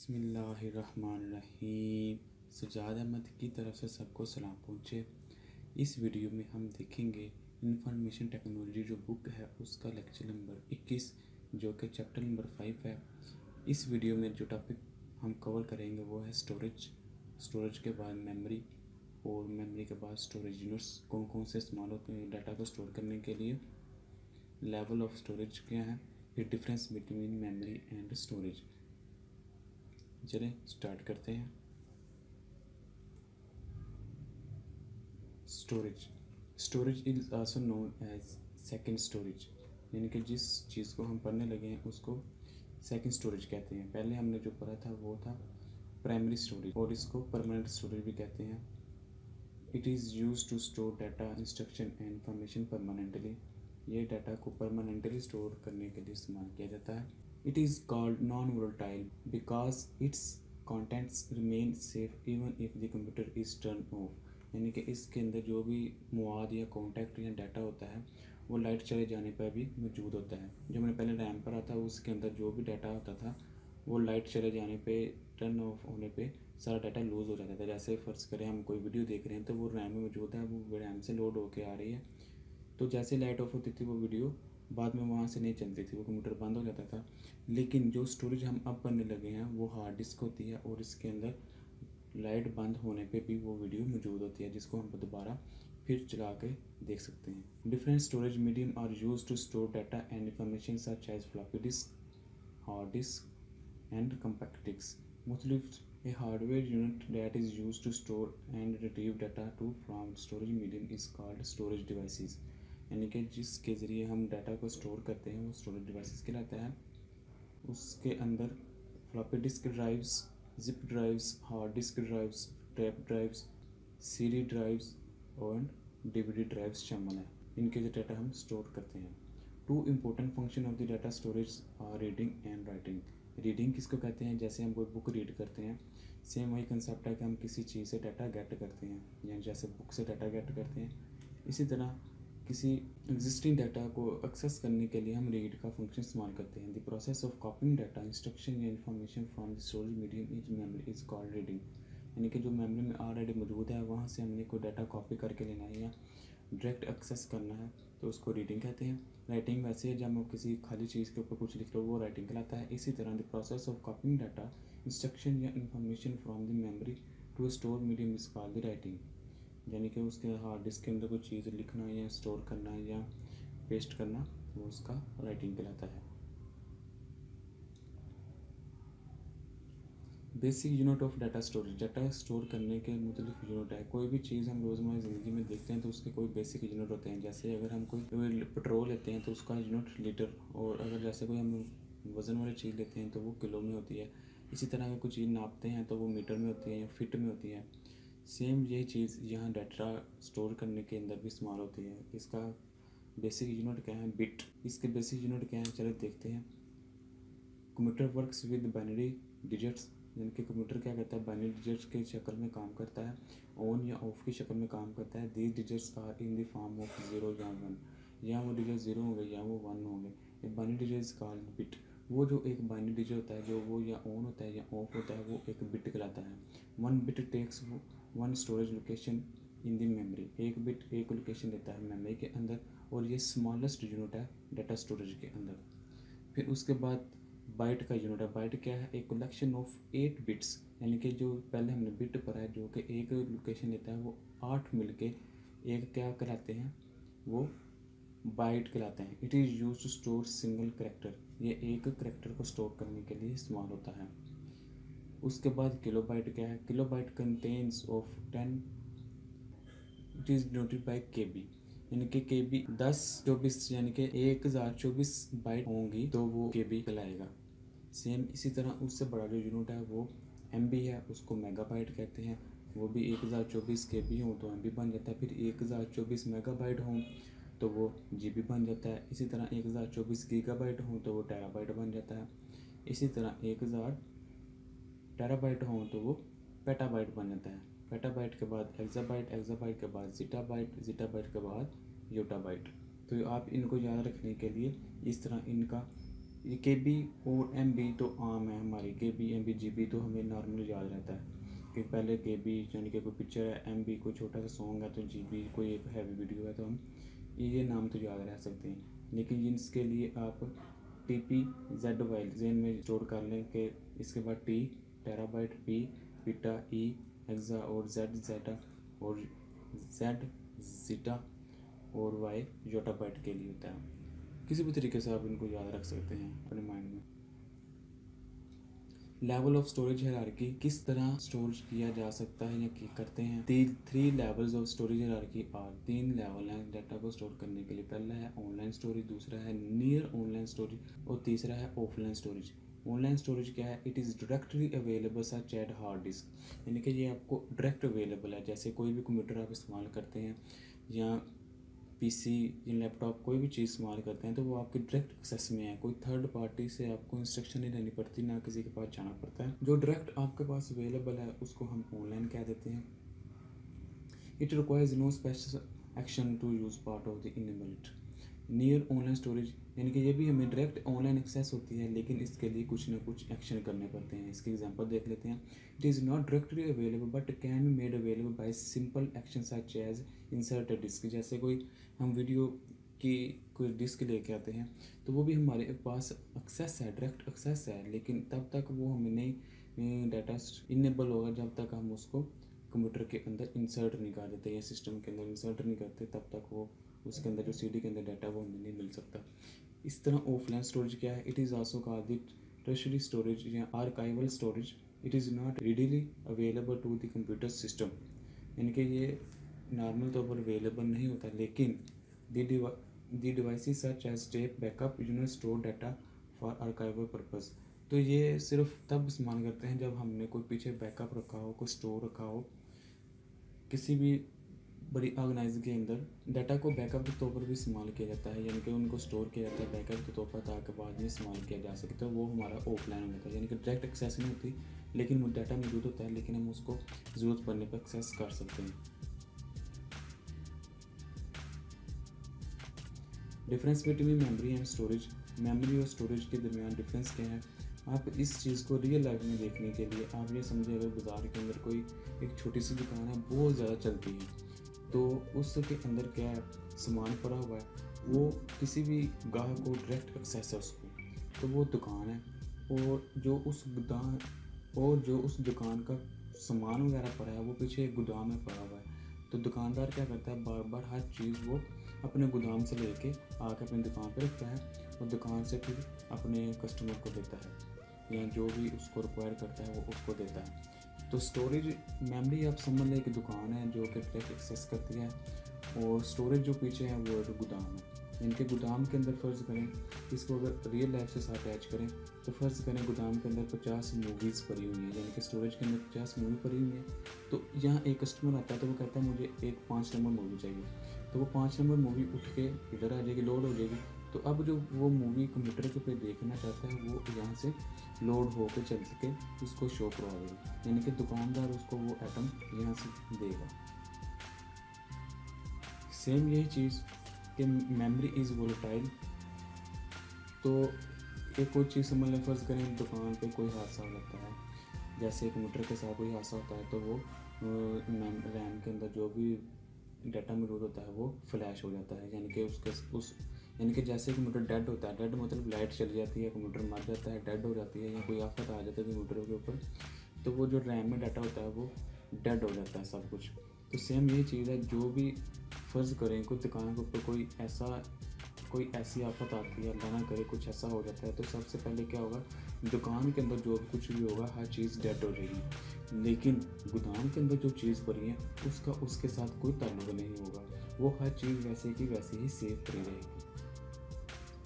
बिस्मिल्लाहिर्रहमानिर्रहीम। सजाद अहमद की तरफ से सबको सलाम पहुँचे। इस वीडियो में हम देखेंगे इंफॉर्मेशन टेक्नोलॉजी जो बुक है उसका लेक्चर नंबर 21 जो कि चैप्टर नंबर 5 है। इस वीडियो में जो टॉपिक हम कवर करेंगे वो है स्टोरेज के बाद मेमोरी और मेमोरी के बाद स्टोरेज यूनिट्स कौन कौन से इस्तेमाल होते हैं डाटा को स्टोर करने के लिए, लेवल ऑफ स्टोरेज क्या है, फिर difference between memory and storage. चलें स्टार्ट करते हैं। Storage is also known as second storage, यानी कि जिस चीज़ को हम पढ़ने लगे हैं उसको सेकंड स्टोरेज कहते हैं। पहले हमने जो पढ़ा था वो था प्राइमरी स्टोरेज और इसको परमानेंट स्टोरेज भी कहते हैं। It is use to store data, instruction and information permanently. ये डाटा को परमानेंटली स्टोर करने के लिए इस्तेमाल किया जाता है। It is called non-volatile because its contents remain safe even if the computer is turned off। यानी कि इसके अंदर जो भी मवाद या कॉन्टैक्ट या डाटा होता है वो लाइट चले जाने पर भी मौजूद होता है। जो मैंने पहले रैम पर आता उसके अंदर जो भी डाटा होता था वो लाइट चले जाने पे, टर्न ऑफ होने पे सारा डाटा लूज़ हो जाता था। जैसे फ़र्ज़ करें हम कोई वीडियो देख रहे हैं तो वो रैम में मौजूद है, वो रैम से लोड होके आ रही है, तो जैसे लाइट ऑफ होती थी वो वीडियो बाद में वहाँ से नहीं चलती थी, वो कंप्यूटर बंद हो जाता था। लेकिन जो स्टोरेज हम अब पढ़ने लगे हैं वो हार्ड डिस्क होती है और इसके अंदर लाइट बंद होने पे भी वो वीडियो मौजूद होती है जिसको हम दोबारा फिर चला के देख सकते हैं। Different storage medium are use to store data and information such as floppy disk, hard disk and compact disk. मुख्तलिफ A hardware unit that is used to store and retrieve data to from storage medium is called storage devices। यानी कि जिसके ज़रिए हम data को store करते हैं वो स्टोरेज डिवाइसेस कहलाता है। उसके अंदर floppy disk drives, zip drives, hard disk drives, tape drives, CD drives और डीवीडी ड्राइव्स शामिल हैं। इनके जो डाटा हम स्टोर करते हैं। Two important function of the data storage are reading and writing. Reading किसको कहते हैं? जैसे हम कोई बुक रीड करते हैं, सेम वही कंसेप्ट है कि हम किसी चीज़ से डाटा गेट करते हैं, यानी जैसे बुक से डाटा गेट करते हैं इसी तरह किसी एग्जिस्टिंग डाटा को एक्सेस करने के लिए हम रीड का फंक्शन इस्तेमाल करते हैं। The process of copying data, instruction या information from the storage medium is memory is called reading. यानी कि जो मेमोरी में ऑलरेडी मौजूद है वहाँ से हमने कोई डाटा कॉपी करके लेना है या डायरेक्ट एक्सेस करना है तो उसको रीडिंग कहते हैं। राइटिंग वैसे है जब हम किसी खाली चीज़ के ऊपर कुछ लिख रहे हो वो राइटिंग कहलाता है। इसी तरह the process of copying data, instruction या information from the memory to store medium is called the writing. यानी कि उसके हार्ड डिस्क के अंदर कोई चीज़ लिखना या स्टोर करना या पेस्ट करना वो उसका राइटिंग कहलाता है। Basic unit of data storage, data store करने के मुख्तलिफ यूनिट है। कोई भी चीज़ हम रोज़मर्रा ज़िंदगी में देखते हैं तो उसके कोई बेसिक यूनिट होते हैं। जैसे अगर हम कोई पेट्रोल लेते हैं तो उसका यूनिट लीटर, और अगर जैसे कोई हम वज़न वाली चीज़ लेते हैं तो वो किलो में होती है। इसी तरह अगर कोई चीज़ नापते हैं तो वो मीटर में होती है या फिट में होती है। सेम यही चीज़ यहाँ डाटा स्टोर करने के अंदर भी इस्तेमाल होती है। इसका बेसिक यूनिट क्या है? बिट। इसके बेसिक यूनिट क्या है? चलो देखते हैं। Computer works with binary digits, यानी कि कंप्यूटर क्या करता है? बाइनरी डिजिट्स के शक्ल में काम करता है, ऑन या ऑफ की शक्ल में काम करता है। These digits are in the form of 0 या 1, या वो डिजिट 0 होंगे या वो 1 होंगे। A binary digit is called bit. वो जो एक बाइनरी डिजिट होता है जो वो या ऑन होता है या ऑफ होता है वो एक बिट कहलाता है। 1 bit takes 1 storage location in the memory. एक बिट एक लोकेशन देता है मेमोरी के अंदर और ये स्मॉलेस्ट यूनिट है डाटा स्टोरेज के अंदर। फिर उसके बाद बाइट का यूनिट है। बाइट क्या है? एक कलेक्शन ऑफ 8 बिट्स, यानी कि जो पहले हमने बिट पढ़ा है जो कि एक लोकेशन देता है वो 8 मिलके एक क्या कहलाते हैं? वो बाइट कहलाते हैं। It is use to store single character. ये एक करेक्टर को स्टोर करने के लिए इस्तेमाल होता है। उसके बाद किलोबाइट क्या है? Kilobyte contains of 10, it is denoted by KB, यानी कि KB 1024 यानी कि 1024 बाइट होंगी तो वो KB कहलाएगा। सेम इसी तरह उससे बड़ा जो यूनिट है वो MB है, उसको मेगाबाइट कहते हैं। वो भी 1024 KB हो तो MB बन जाता है। फिर 1024 मेगाबाइट हों तो वो GB बन जाता है। इसी तरह 1024 गीगाबाइट हो तो वो टेराबाइट बन जाता है। इसी तरह 1000 टेराबाइट हो तो वो पेटाबाइट बन जाता है। पेटाबाइट के बाद एक्साबाइट, एक्साबाइट के बाद जीटाबाइट, जीटाबाइट के बाद योटाबाइट। तो आप इनको याद रखने के लिए इस तरह इनका ये KB और MB तो आम है हमारी, KB MB GB तो हमें नॉर्मली याद रहता है कि पहले KB यानी कि कोई पिक्चर है, MB कोई छोटा सा सॉन्ग है, तो GB कोई एक हैवी वीडियो है, तो हम ये नाम तो याद रह सकते हैं। लेकिन इसके लिए आप TPZY जेन में स्टोर कर लें कि इसके बाद T terabyte, P beta, E hexa और Z जेटा और Z जीटा और Y योटाबाइट के लिए होता है। किसी भी तरीके से आप इनको याद रख सकते हैं अपने माइंड में। लेवल ऑफ स्टोरेज हायरार्की, किस तरह स्टोरेज किया जा सकता है या करते हैं। 3 levels of storage hierarchy are, 3 level हैं डाटा को स्टोर करने के लिए। पहला है ऑनलाइन स्टोरेज, दूसरा है नियर ऑनलाइन स्टोरेज और तीसरा है ऑफलाइन स्टोरेज। ऑनलाइन स्टोरेज क्या है? It is directly available such at hard disk, यानी कि ये आपको डायरेक्ट अवेलेबल है। जैसे कोई भी कंप्यूटर आप इस्तेमाल करते हैं या PC या लैपटॉप कोई भी चीज़ इस्तेमाल करते हैं तो वो आपके डायरेक्ट एक्सेस में है। कोई थर्ड पार्टी से आपको इंस्ट्रक्शन नहीं लेनी पड़ती, ना किसी के पास जाना पड़ता है। जो डायरेक्ट आपके पास अवेलेबल है उसको हम ऑनलाइन कह देते हैं। It requires no special action to use part of the enabled. Near online storage यानी कि ये भी हमें डायरेक्ट ऑनलाइन एक्सेस होती है, लेकिन इसके लिए कुछ ना कुछ एक्शन करने पड़ते हैं। इसके एग्जांपल देख लेते हैं। It is not directly available but can be made available by simple action such as insert a disk. जैसे कोई हम वीडियो की कोई डिस्क लेके आते हैं तो वो भी हमारे पास एक्सेस है, डायरेक्ट एक्सेस है, लेकिन तब तक वो हमें नहीं डाटा इनेबल होगा जब तक हम उसको कंप्यूटर के अंदर इंसर्ट नहीं कर देते या सिस्टम के अंदर इंसर्ट नहीं करते, तब तक वो उसके अंदर जो CD के अंदर डाटा वो हमें नहीं मिल सकता। इस तरह ऑफलाइन स्टोरेज क्या है? It is also called the tertiary storage या archival storage. It is not readily available to the computer system, यानी कि ये नॉर्मल तौर पर अवेलेबल नहीं होता, लेकिन the devices such as tape backup unit store data for archival purpose. तो ये सिर्फ तब इस्तेमाल करते हैं जब हमने कोई पीछे बैकअप रखा हो, कोई स्टोर रखा हो। किसी भी बड़ी ऑर्गेनाइज के अंदर डाटा को बैकअप के तौर पर भी इस्तेमाल किया जाता है, यानी कि उनको स्टोर किया जाता है बैकअप के तौर पर ताकि बाद में इस्तेमाल किया जा सके। तो वो हमारा ऑफलाइन होता है, यानी कि डायरेक्ट एक्सेस नहीं होती, लेकिन वो डाटा मौजूद होता है, लेकिन हम उसको ज़रूरत पड़ने पर एक्सेस कर सकते हैं। Difference between memory and storage, memory और स्टोरेज के दरमियान डिफरेंस क्या है? आप इस चीज़ को रियल लाइफ में देखने के लिए आप ये समझिए, अगर बाज़ार के अंदर कोई एक छोटी सी दुकान है बहुत ज़्यादा चलती है, तो उसके अंदर क्या है, सामान पड़ा हुआ है, वो किसी भी गाहक को डायरेक्ट एक्सेस है उसको, तो वो दुकान है, और जो उस दुकान का सामान वगैरह पड़ा है वो पीछे एक गोदाम में पड़ा हुआ है। तो दुकानदार क्या करता है, बार बार हर चीज़ वो अपने गोदाम से लेके आके अपनी दुकान पर रखता है और दुकान से फिर अपने कस्टमर को देता है, या जो भी उसको रिक्वायर करता है वो उसको देता है। तो स्टोरेज मेमोरी आप समझ लें कि दुकान है जो कि डायरेक्ट एक्सेस करती है, और स्टोरेज जो पीछे है वो एक गोदाम है। इनके गोदाम के अंदर फ़र्ज़ करें, इसको अगर रियल लाइफ से साथ अटैच करें तो फ़र्ज़ करें गोदाम के अंदर 50 मूवीज़ पड़ी हुई है, यानी कि स्टोरेज के अंदर 50 मूवी पड़ी हुई है। तो यहाँ एक कस्टमर आता है तो वो कहता है मुझे एक 5 नंबर मूवी चाहिए, तो वो 5 नंबर मूवी उठ के इधर आ जाएगी, लोड हो जाएगी। तो अब जो वो मूवी कंप्यूटर के पे देखना चाहता है वो यहाँ से लोड होकर चल सके उसको शो करवा देगा, यानी कि दुकानदार उसको वो आइटम यहाँ से देगा। सेम यही चीज़ कि मेमोरी इज़ वोलेटाइल। तो एक कोई चीज़ समझ लें, फ़र्ज़ करें दुकान पे कोई हादसा हो जाता है, जैसे कंप्यूटर के साथ कोई हादसा होता है तो वो रैम के अंदर जो भी डाटा मौजूद होता है वो फ्लैश हो जाता है, यानी कि यानी कि जैसे कंप्यूटर डेड होता है, डेड मतलब लाइट चली जाती है, कंप्यूटर मर जाता है, डेड हो जाती है, या कोई आफत आ जाता है कंप्यूटर के ऊपर, तो वो जो रैम में डाटा होता है वो डेड हो जाता है सब कुछ। तो सेम ये चीज़ है, जो भी फ़र्ज़ करें कोई दुकान के ऊपर कोई ऐसी आफत आती है, अल्लाह ना करे कुछ ऐसा हो जाता है, तो सबसे पहले क्या होगा, दुकान के अंदर जो कुछ भी होगा हर चीज़ डेड हो जाएगी, लेकिन गोदाम के अंदर जो चीज़ पड़ी है उसका उसके साथ कोई ताल्लुक नहीं होगा, वो हर चीज़ वैसे की वैसे ही सेफ पड़ी रहेगी।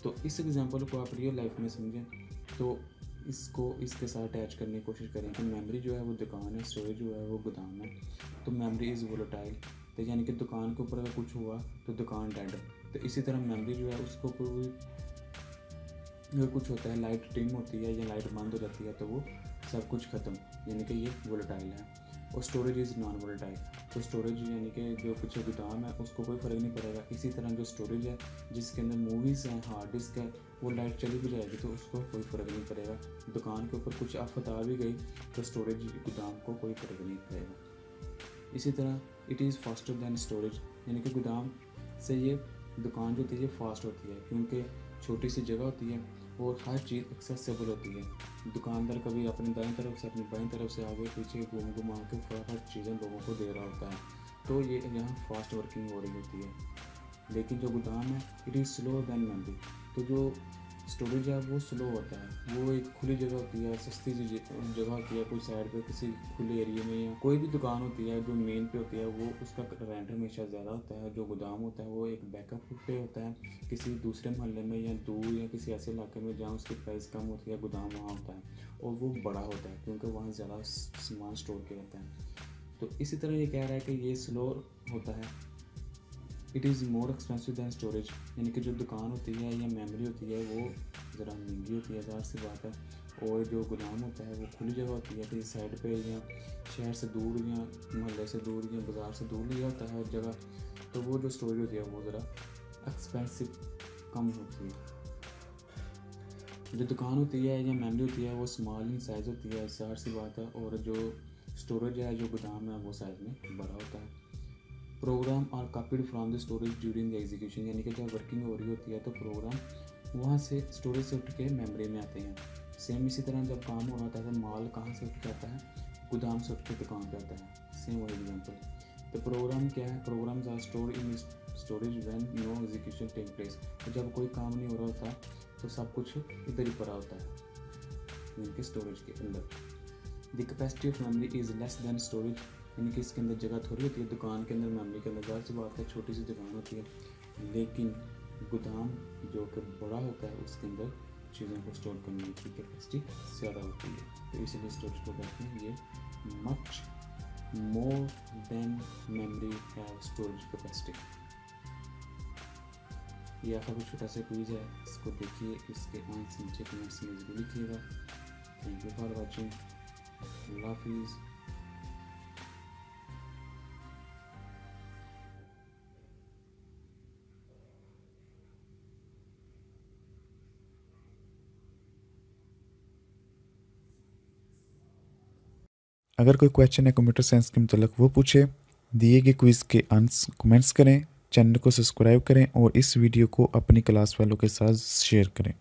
तो इस एग्जांपल को आप रियल लाइफ में समझें तो इसको इसके साथ अटैच करने की कोशिश करें कि मेमोरी जो है वो दुकान है, स्टोरेज जो है वो गोदाम है। तो मेमोरी इज़ वोलेटाइल, तो यानी कि दुकान के ऊपर अगर कुछ हुआ तो दुकान डेड। तो इसी तरह मेमोरी जो है उसको कोई अगर कुछ होता है, लाइट डिम होती है या लाइट बंद हो जाती है, तो वो सब कुछ ख़त्म, यानी कि ये वोलेटाइल है। और स्टोरेज इज़ नॉन वोलेटाइल। तो स्टोरेज यानी कि जो कुछ गोदाम है उसको कोई फ़र्क नहीं पड़ेगा। इसी तरह जो स्टोरेज है जिसके अंदर मूवीज़ हैं, हार्ड डिस्क है, वो लाइट चली भी जाएगी तो उसको कोई फ़र्क नहीं पड़ेगा। दुकान के ऊपर कुछ आफत आ भी गई तो स्टोरेज गोदाम को कोई फ़र्क नहीं पड़ेगा। इसी तरह it is faster than storage, यानी कि गोदाम से ये दुकान जो होती है ये फास्ट होती है, क्योंकि छोटी सी जगह होती है और हर चीज़ एक्सेसिबल होती है। दुकानदार कभी अपनी दाईं तरफ से अपनी बाईं तरफ से आगे पीछे घूम के फटाफट चीज़ें लोगों को दे रहा होता है, तो ये यहाँ फास्ट वर्किंग हो रही होती है। लेकिन जो गोदाम है it is slow than memory. तो जो स्टोरेज है वो स्लो होता है, वो एक खुली जगह होती है, सस्ती सी जगह होती है, कोई साइड पे किसी खुले एरिया में, या कोई भी दुकान होती है जो मेन पे होती है वो उसका रेंट हमेशा ज़्यादा होता है। जो गोदाम होता है वो एक बैकअप पे होता है, किसी दूसरे मोहल्ले में या दूर या किसी ऐसे इलाके में जहाँ उसकी प्राइस कम होती है, गोदाम वहाँ होता है और वो बड़ा होता है क्योंकि वहाँ ज़्यादा सामान स्टोर किया रहता है। तो इसी तरह ये कह रहा है कि ये स्लो होता है। It is more expensive than storage, यानी कि जो दुकान होती है या मेमोरी होती है वो ज़रा महंगी होती है, ज़ाहिर सी बात है। और जो गोदाम होता है वो खुली जगह होती है, किसी साइड पे या शहर से दूर या मोहल्ले से दूर या बाज़ार से दूर लिया होता है हर जगह, तो वो जो स्टोरेज होती है वो ज़रा एक्सपेंसिव कम होती है। जो दुकान होती है या मेमोरी होती है वो स्मॉल इन साइज़ होती है, ज़ाहिर सी बात है। और जो स्टोरेज है, जो गोदाम है, वो साइज़ में बड़ा होता है। Program are copied from the storage during the execution, यानी कि जब वर्किंग हो रही होती है तो प्रोग्राम वहाँ से स्टोरेज से उठ के मेमोरी में आते हैं। सेम इसी तरह जब काम हो रहा होता है तो माल कहाँ से उठ के आता है, गोदाम से उठ के दुकान पे आता है। सेम वही एग्जाम्पल। तो प्रोग्राम क्या है, programs are stored in storage when no execution take place. तो जब कोई काम नहीं हो रहा होता तो सब कुछ इधर ही पड़ा होता है, यानी कि स्टोरेज के अंदर। The capacity of memory is less than storage, यानी कि इसके अंदर जगह थोड़ी होती है दुकान के अंदर, मेमोरी के अंदर ज़ाहिर सी बात है छोटी सी दुकान होती है। लेकिन गोदाम जो कि बड़ा होता है उसके अंदर चीज़ों को स्टोर करने की कैपेसिटी ज़्यादा होती है। तो इसलिए स्टोरेज को कहते हैं ये much more than memory have storage capacity. ये आपका कुछ छोटा सा क्विज है, इसको देखिए, इसके आंसर नीचे कमेंट्स में जरूर लिखिएगा। Thank you for watching. अल्लाह हाफिज़। अगर कोई क्वेश्चन है कंप्यूटर साइंस के मतलब वो पूछे, दिए गए क्विज़ के आंसर कमेंट्स करें, चैनल को सब्सक्राइब करें और इस वीडियो को अपनी क्लास वालों के साथ शेयर करें।